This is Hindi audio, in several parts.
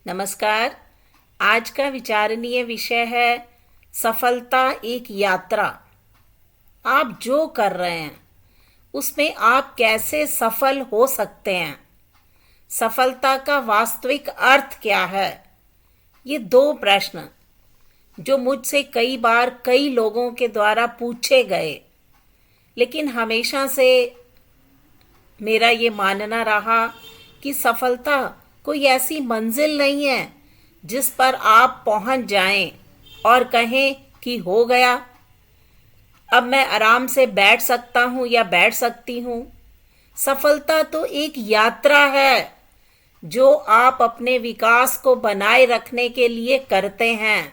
नमस्कार। आज का विचारणीय विषय है सफलता एक यात्रा। आप जो कर रहे हैं उसमें आप कैसे सफल हो सकते हैं। सफलता का वास्तविक अर्थ क्या है? ये दो प्रश्न जो मुझसे कई बार कई लोगों के द्वारा पूछे गए, लेकिन हमेशा से मेरा ये मानना रहा कि सफलता कोई ऐसी मंजिल नहीं है जिस पर आप पहुंच जाएं और कहें कि हो गया, अब मैं आराम से बैठ सकता हूं या बैठ सकती हूं। सफलता तो एक यात्रा है जो आप अपने विकास को बनाए रखने के लिए करते हैं।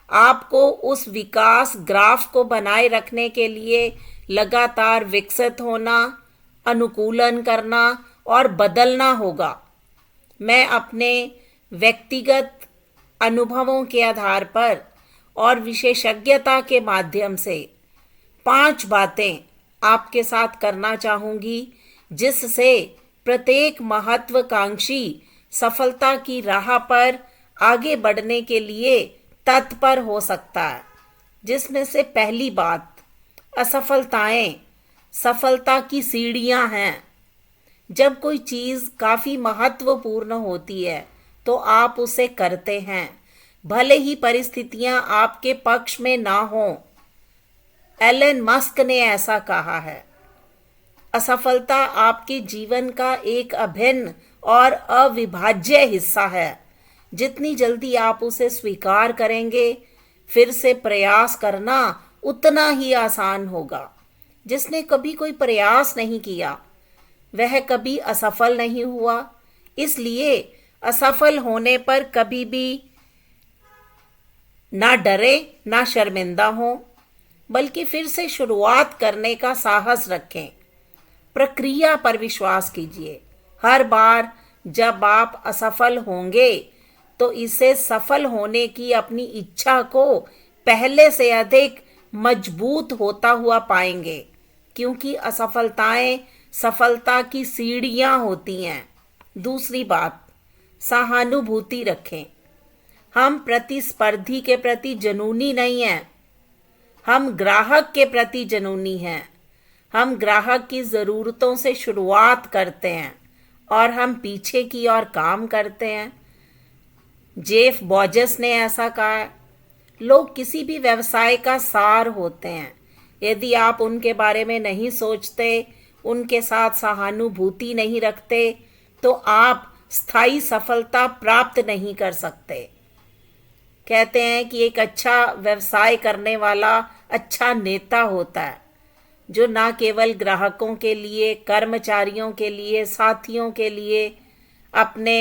आपको उस विकास ग्राफ को बनाए रखने के लिए लगातार विकसित होना, अनुकूलन करना और बदलना होगा। मैं अपने व्यक्तिगत अनुभवों के आधार पर और विशेषज्ञता के माध्यम से 5 बातें आपके साथ करना चाहूँगी जिससे प्रत्येक महत्वाकांक्षी सफलता की राह पर आगे बढ़ने के लिए तत्पर हो सकता है। जिसमें से पहली बात, असफलताएं सफलता की सीढ़ियां हैं। जब कोई चीज़ काफ़ी महत्वपूर्ण होती है तो आप उसे करते हैं, भले ही परिस्थितियां आपके पक्ष में ना हों। एलन मस्क ने ऐसा कहा है, असफलता आपके जीवन का एक अभिन्न और अविभाज्य हिस्सा है। जितनी जल्दी आप उसे स्वीकार करेंगे, फिर से प्रयास करना उतना ही आसान होगा। जिसने कभी कोई प्रयास नहीं किया वह कभी असफल नहीं हुआ। इसलिए असफल होने पर कभी भी ना डरे, ना शर्मिंदा हो, बल्कि फिर से शुरुआत करने का साहस रखें। प्रक्रिया पर विश्वास कीजिए। हर बार जब आप असफल होंगे तो इसे सफल होने की अपनी इच्छा को पहले से अधिक मजबूत होता हुआ पाएंगे, क्योंकि असफलताएं सफलता की सीढ़ियां होती हैं। दूसरी बात, सहानुभूति रखें। हम प्रतिस्पर्धी के प्रति जुनूनी नहीं हैं, हम ग्राहक के प्रति जुनूनी हैं। हम ग्राहक की ज़रूरतों से शुरुआत करते हैं और हम पीछे की ओर काम करते हैं। जेफ बॉजेस ने ऐसा कहा है, लोग किसी भी व्यवसाय का सार होते हैं। यदि आप उनके बारे में नहीं सोचते, उनके साथ सहानुभूति नहीं रखते, तो आप स्थायी सफलता प्राप्त नहीं कर सकते। कहते हैं कि एक अच्छा व्यवसाय करने वाला अच्छा नेता होता है जो न केवल ग्राहकों के लिए, कर्मचारियों के लिए, साथियों के लिए, अपने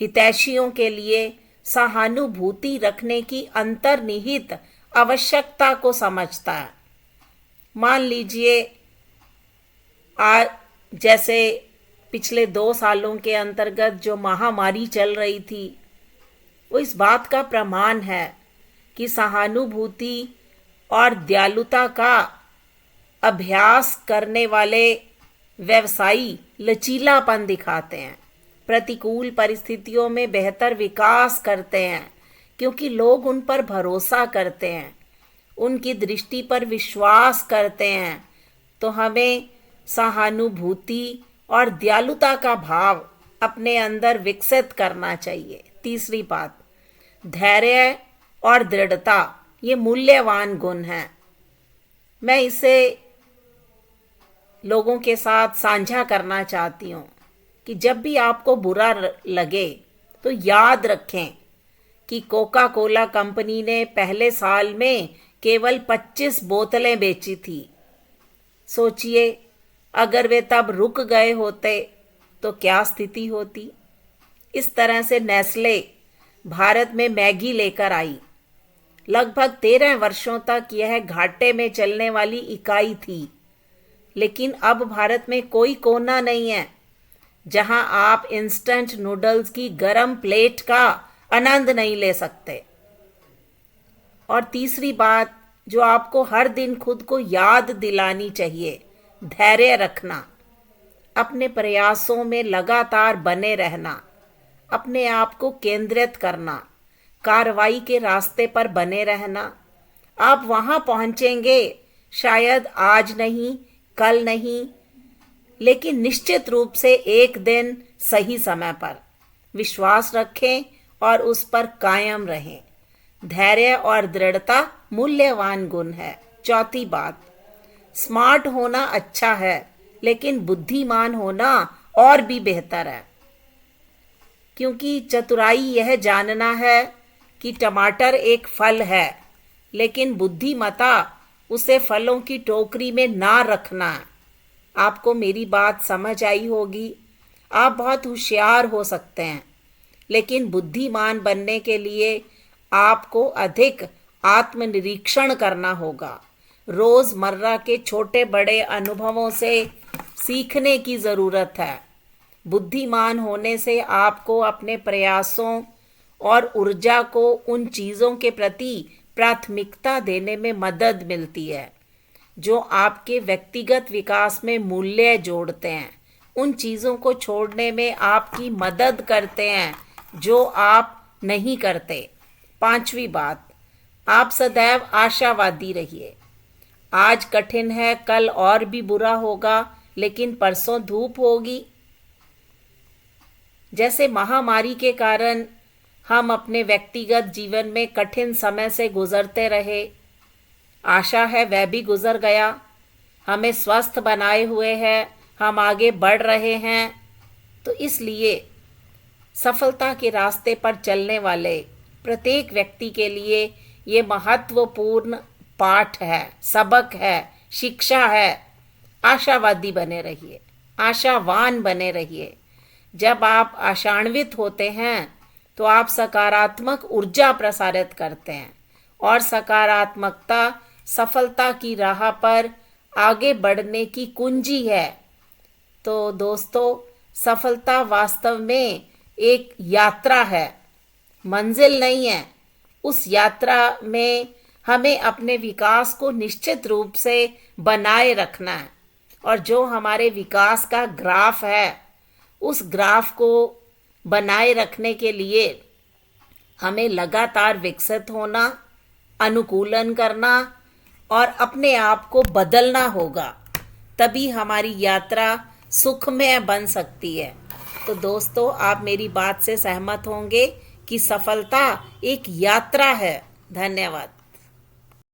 हितैषियों के लिए सहानुभूति रखने की अंतर्निहित आवश्यकता को समझता है। मान लीजिए जैसे पिछले 2 सालों के अंतर्गत जो महामारी चल रही थी, वो इस बात का प्रमाण है कि सहानुभूति और दयालुता का अभ्यास करने वाले व्यवसायी लचीलापन दिखाते हैं, प्रतिकूल परिस्थितियों में बेहतर विकास करते हैं, क्योंकि लोग उन पर भरोसा करते हैं, उनकी दृष्टि पर विश्वास करते हैं। तो हमें सहानुभूति और दयालुता का भाव अपने अंदर विकसित करना चाहिए। तीसरी बात, धैर्य और दृढ़ता, ये मूल्यवान गुण हैं। मैं इसे लोगों के साथ साझा करना चाहती हूँ कि जब भी आपको बुरा लगे तो याद रखें कि कोका कोला कंपनी ने पहले साल में केवल 25 बोतलें बेची थी। सोचिए, अगर वे तब रुक गए होते तो क्या स्थिति होती। इस तरह से नेस्ले भारत में मैगी लेकर आई। लगभग 13 वर्षों तक यह घाटे में चलने वाली इकाई थी, लेकिन अब भारत में कोई कोना नहीं है जहां आप इंस्टेंट नूडल्स की गरम प्लेट का आनंद नहीं ले सकते। और तीसरी बात जो आपको हर दिन खुद को याद दिलानी चाहिए, धैर्य रखना, अपने प्रयासों में लगातार बने रहना, अपने आप को केंद्रित करना, कार्रवाई के रास्ते पर बने रहना। आप वहां पहुंचेंगे, शायद आज नहीं, कल नहीं, लेकिन निश्चित रूप से एक दिन सही समय पर। विश्वास रखें और उस पर कायम रहें। धैर्य और दृढ़ता मूल्यवान गुण है। चौथी बात, स्मार्ट होना अच्छा है, लेकिन बुद्धिमान होना और भी बेहतर है। क्योंकि चतुराई यह जानना है कि टमाटर एक फल है, लेकिन बुद्धिमता उसे फलों की टोकरी में ना रखना है। आपको मेरी बात समझ आई होगी। आप बहुत होशियार हो सकते हैं, लेकिन बुद्धिमान बनने के लिए आपको अधिक आत्मनिरीक्षण करना होगा। रोजमर्रा के छोटे बड़े अनुभवों से सीखने की ज़रूरत है। बुद्धिमान होने से आपको अपने प्रयासों और ऊर्जा को उन चीज़ों के प्रति प्राथमिकता देने में मदद मिलती है जो आपके व्यक्तिगत विकास में मूल्य जोड़ते हैं। उन चीज़ों को छोड़ने में आपकी मदद करते हैं जो आप नहीं करते। पांचवी बात, आप सदैव आशावादी रहिए। आज कठिन है, कल और भी बुरा होगा, लेकिन परसों धूप होगी। जैसे महामारी के कारण हम अपने व्यक्तिगत जीवन में कठिन समय से गुजरते रहे, आशा है वह भी गुजर गया। हमें स्वस्थ बनाए हुए है, हम आगे बढ़ रहे हैं। तो इसलिए सफलता के रास्ते पर चलने वाले प्रत्येक व्यक्ति के लिए ये महत्वपूर्ण पाठ है, सबक है, शिक्षा है। आशावादी बने रहिए, आशावान बने रहिए। जब आप आशान्वित होते हैं तो आप सकारात्मक ऊर्जा प्रसारित करते हैं, और सकारात्मकता सफलता की राह पर आगे बढ़ने की कुंजी है। तो दोस्तों, सफलता वास्तव में एक यात्रा है, मंजिल नहीं है। उस यात्रा में हमें अपने विकास को निश्चित रूप से बनाए रखना है, और जो हमारे विकास का ग्राफ है, उस ग्राफ को बनाए रखने के लिए हमें लगातार विकसित होना, अनुकूलन करना और अपने आप को बदलना होगा। तभी हमारी यात्रा सुखमय बन सकती है। तो दोस्तों, आप मेरी बात से सहमत होंगे कि सफलता एक यात्रा है। धन्यवाद।